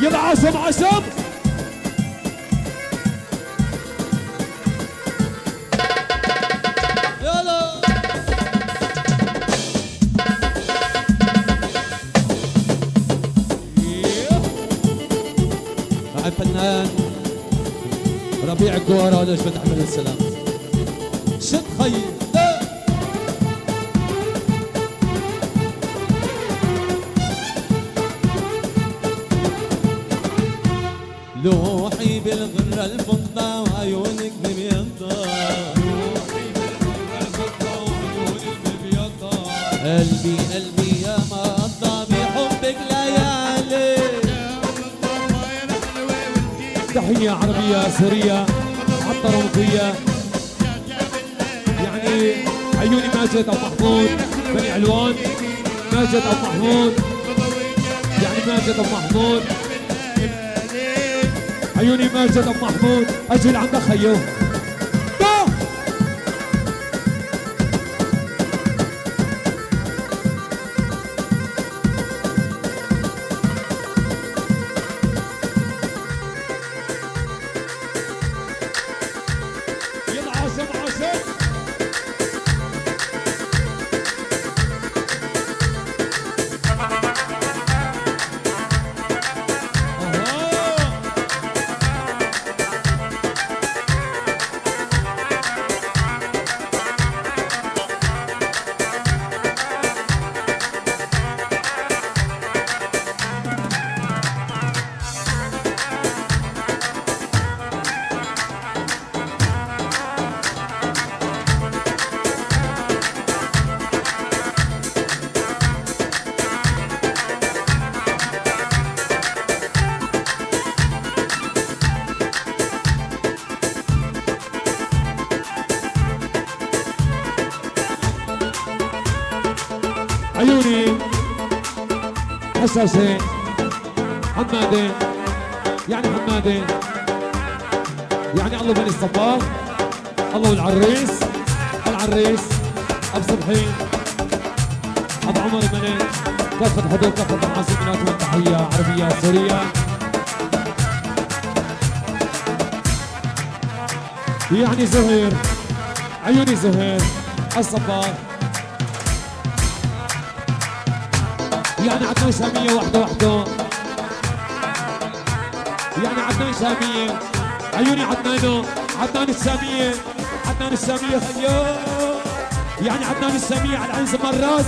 يلا عاصم عاصم يلا مع الفنان ربيع الجوهرة ونجمة أحمد السلام. شد خي لوحي بالغرة الفضة وعيونك ببيضة، لوحي بالغرة الفضة وعيونك ببيضة، قلبي قلبي يا ما قضى بحبك ليالي. تحية عربية سورية عطروا فيا يعني عيوني ماجد أبو محمود بني علوان، ماجد أبو محمود يعني ماجد أبو محمود، عيوني ماجد أبو محمود أجي لعندك خيو. عيوني حساسة حمادة يعني حمادة يعني الله بني الصباغ، الله العريس العريس أبو صبحي أبو عمر الملك، كافة حضور كافة المعازيمات والتحية عربية سورية. يعني زهير عيوني زهير الصباغ يعني عدنان شامية وحده يعني عدنان شامية عيوني عدنانو عدنان الشامية عدنان الشامية خيو يعني عدنان الشامية على العين ثم الراس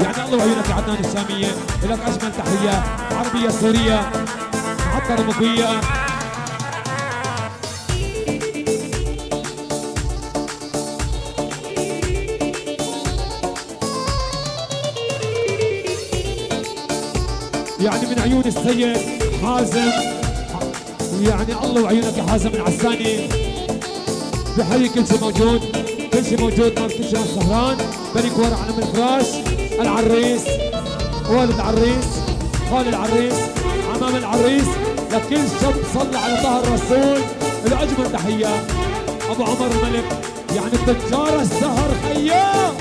يعني الله وعيونك يا عدنان الشامية لك أجمل تحية عربية سورية معطرة مكوية. يعني من عيون السيد حازم يعني الله وعيونك يا حازم العساني بحيي كل شيء موجود، كل شيء موجود ما كل شيء السهران بني كوار على من الفراش العريس والد العريس خال العريس عمام العريس لكل شاب صلى على طه الرسول الأجمل تحية أبو عمر الملك يعني التجار السهر خيام.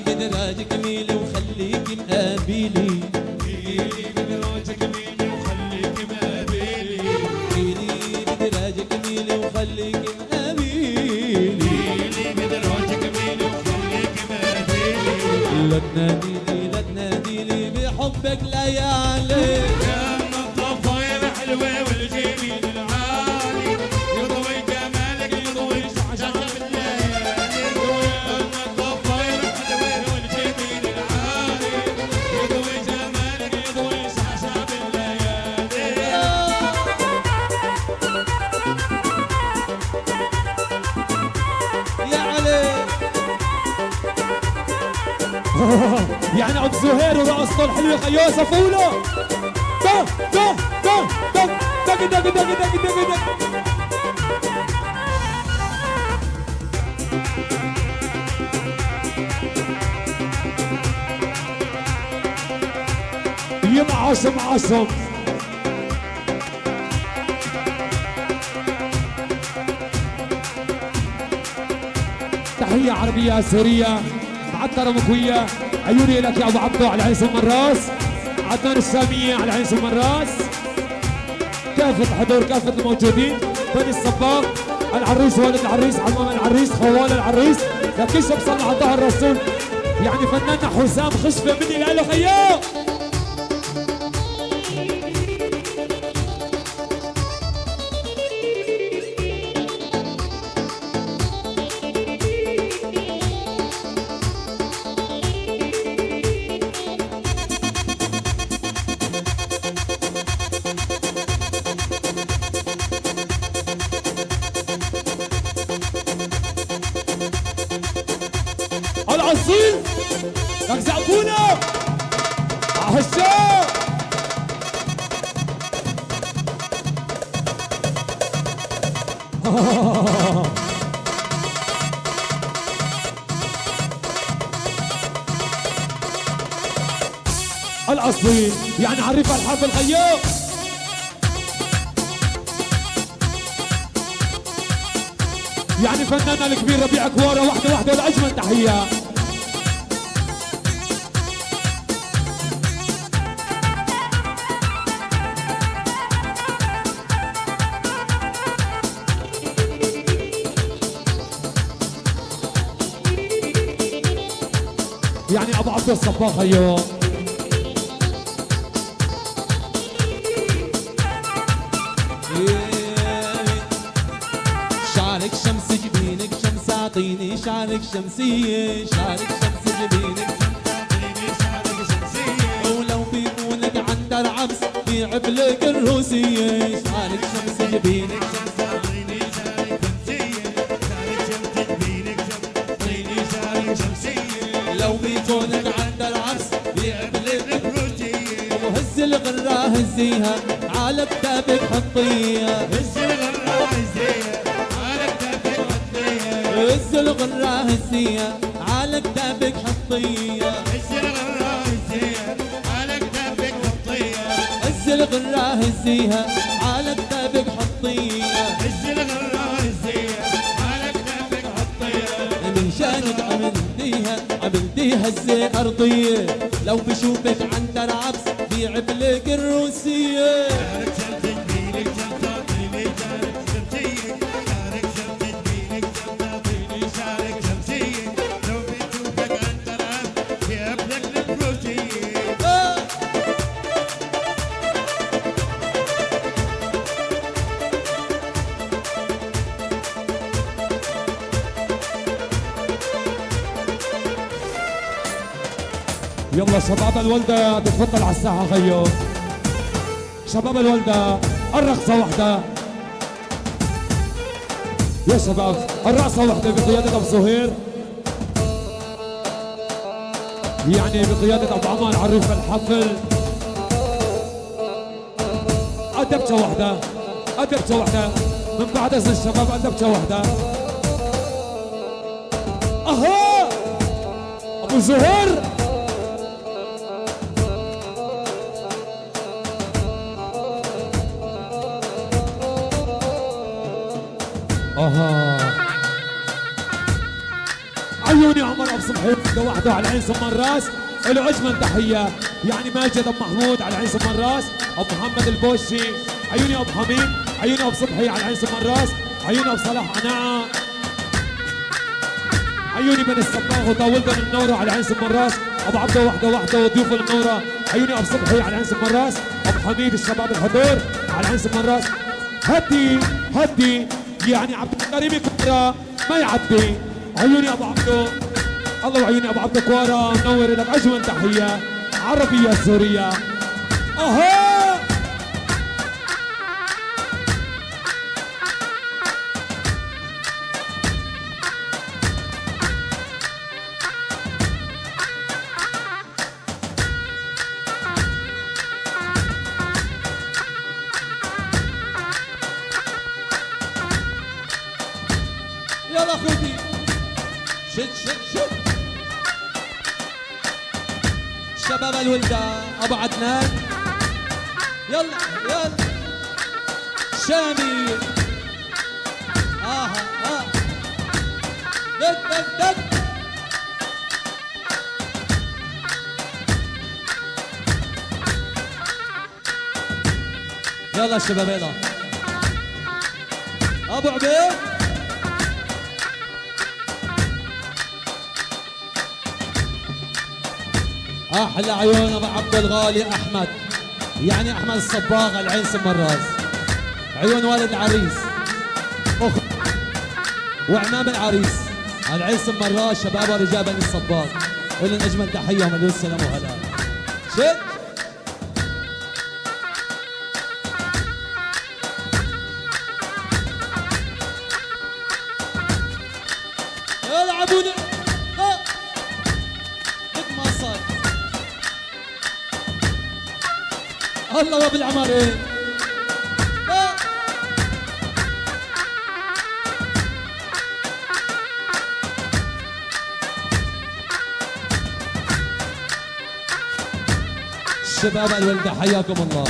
بدراجك ميلي وخليك مقابلي، ميلي بدراجك ميلي وخليك مقابلي، ميلي بدراجك ميلي وخليك مقابلي، ميلي بدراجك ميلي وخليك مقابلي، لا تناديلي لا تناديلي بحبك ليالي، يا الضفاير حلوة والجميل العالي يضوي جمالك يضوي شعشعة بالليالي، يعني عبد زهير ورقصته الحلوه خيو صفوله دق دق دق دق دق دق دق دق دق دق. يا عاصم عاصم تحية عربية سورية معطرة مكوية. عيوني لك يا ابو عبدو على عين ثم الراس. عدنان الشامية على عين ثم الراس. كافة الحضور كافة الموجودين. بني الصباغ العريس والد العريس عمام العريس خوال العريس لكل شب صلى على ظهر الرسول. يعني فناننا حسام خشفة مني لأله خيو. الأصيل لك زعبونا عهشام. الأصيل يعني عريف الحافل خيو. يعني فناننا الكبير ربيع كوارة واحدة واحدة والأجمل تحية. يعني ابو عبد الصباغ خيو. شعرك شمس جبينك شمس اعطيني شعرك شمسية شعرك شمس جبينك شعرك شمسية ولو بيقولك عنتر عبس بيعب لك الروسية شعرك شمس جبينك تعطيني شعرك شمسية شعرك شمس جبينك تعطيني شعرك شمسية لو بيقولك عنتر عبس بيعب لك الروسية وهز الغرة هزيها على كتابك حطيها هز الغرة هزيها على كتافك حطيها هز الغرة هزيها على كتابك حطيها هز الغرة هزيها على كتافك حطيها هز الغرة هزيها على كتابك حطيها هز الغرة هزيها على كتافك حطيها من شانك عملتيها هزة أرضية لو بشوفك عنتر عبس بيعب لك الروسية شعرك شمس جبينك تعطيني شعرك شمسية شعرك شمس جبينك تعطيني شعرك شمسية لو بتشوفك أنت العب يقابلك الفروسية يلا شباب الولدة تتفضل على الساحة خيو. شباب الولدة الرقصة وحدة يا شباب. الرقصة وحدة بقيادة أبو سهير يعني بقيادة أبو عمار عريف الحفل. أدبتة وحدة أدبتة وحدة من بعد إذن الشباب أدبتة وحدة. أها أبو زهير اها عيوني عمر ابو صبحي وحده على العين ثم الراس. له اجمل تحيه يعني ماجد ابو محمود على العين ثم الراس. ابو محمد البوشي عيوني ابو حميد عيوني ابو صبحي على العين ثم الراس. عيوني ابو صلاح عناعه عيوني بن الصباغ وطاولدن النوره على العين ثم الراس. ابو عبده وحده وضيوف النوره عيوني ابو صبحي على العين ثم الراس. ابو حميد الشباب الحضور على العين ثم الراس. هدي يعني عبد الكريم كوارا ما يعدي. عيوني ابو عبدو الله وعيوني ابو عبدو كوارا منور لك اجمل تحيه عربيه سوريه. اها يلا خذي شد شباب الولدة ابو عدنان يلا شامي دق دق دق. يلا الشباب يلا ابو عبيد. احلى عيون ابو عبد الغالي احمد، يعني احمد الصباغ العين سم الراس، عيون والد العريس وعمام العريس العين سم الراس، شباب ورجال بني الصباغ، ولن اجمل تحيه ومليون سلام وهلا. شد يلعبون قد ما صار. الله وبالعمرين. الشباب الولدة حياكم الله.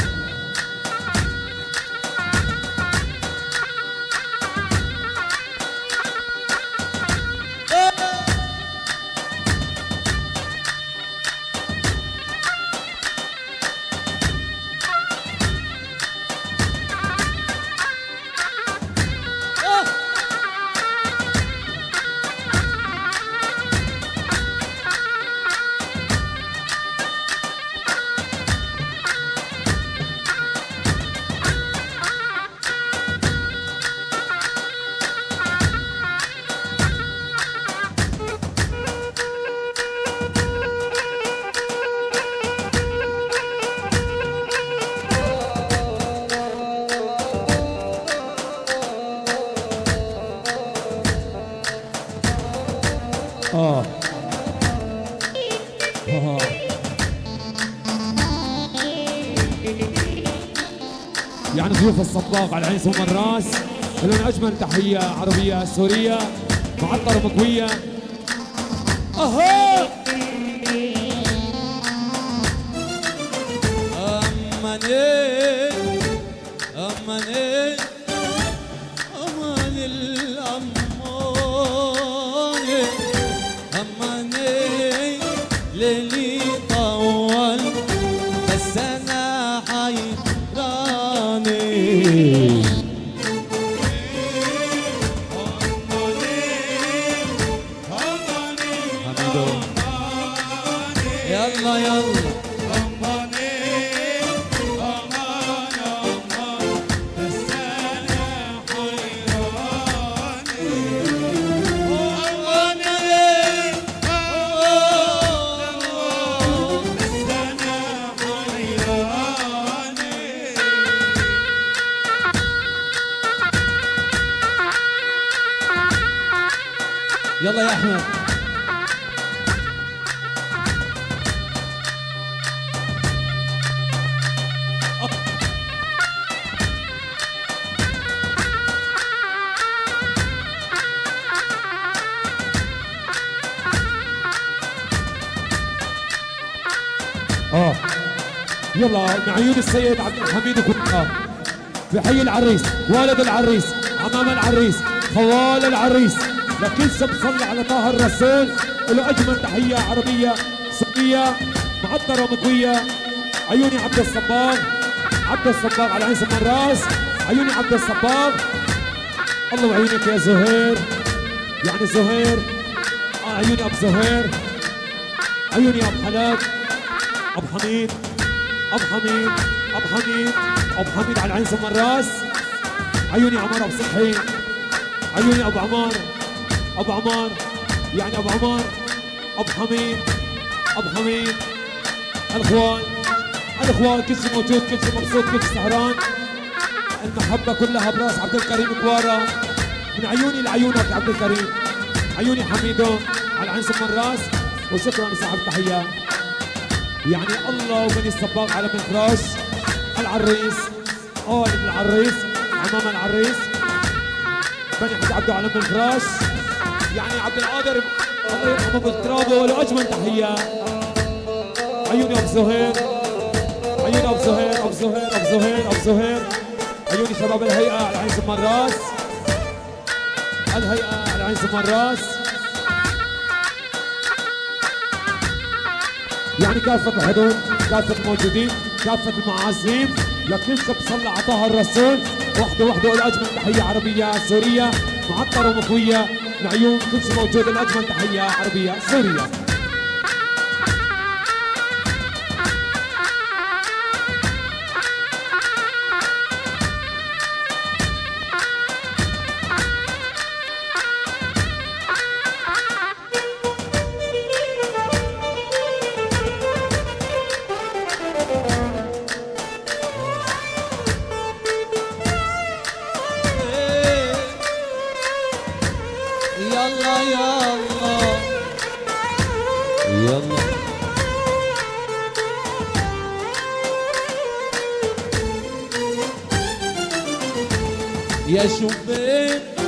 يعني ضيوف الصباغ على العين ثم الراس لهم اجمل تحيه عربيه سوريه معطره مكويه. اها اماني اماني امان الاماني اماني ليلي طول بس انا حيراني. يلا يلا يلا يا احمد. يلا مع عيون السيد عبد الحميد في حي العريس، والد العريس، عمام العريس، خوال العريس، لكل شب صلي على طه الرسول له اجمل تحيه عربيه سوريه معطره ومكويه. عيوني عبد الصباغ، عبد الصباغ على عين ثم الراس، عيوني عبد الصباغ. الله وعيونك يا زهير، يعني زهير عيوني ابو زهير، عيوني ابو حلاق، ابو حميد، ابو حميد، ابو حميد، ابو حميد على العين ثم الراس. عيوني عمار ابو صحي، عيوني ابو عمار، ابو عمار يعني ابو عمار، ابو حميد، ابو حميد. الاخوان الاخوان كل شيء موجود، كل شيء مبسوط، كل شيء سهران. المحبه كلها براس عبد الكريم كوارا، من عيوني لعيونك يا عبد الكريم. عيوني حميدو على العين ثم الراس. وشكرا لصاحب التحيه. يعني الله وبني الصباغ على منفراش العريس، والد العريس، عمام العريس، بني حج عبده على منفراش، يعني عبد القادر الله يرحمه بالترابه له اجمل تحيه. عيوني ابو زهير، عيوني ابو زهير، ابو زهير، ابو زهير، ابو زهير. عيوني شباب الهيئه على عين ثم الراس، الهيئه على عين ثم الراس. يعني كافة الحضور، كافة الموجودين، كافة المعازيم، لكل شب صلى على طه الرسول، وحده وحده الأجمل تحية عربية سورية معطرة ومكوية لعيون كل شيء موجود، الأجمل تحية عربية سورية. يلا يلا يلا يا شوفين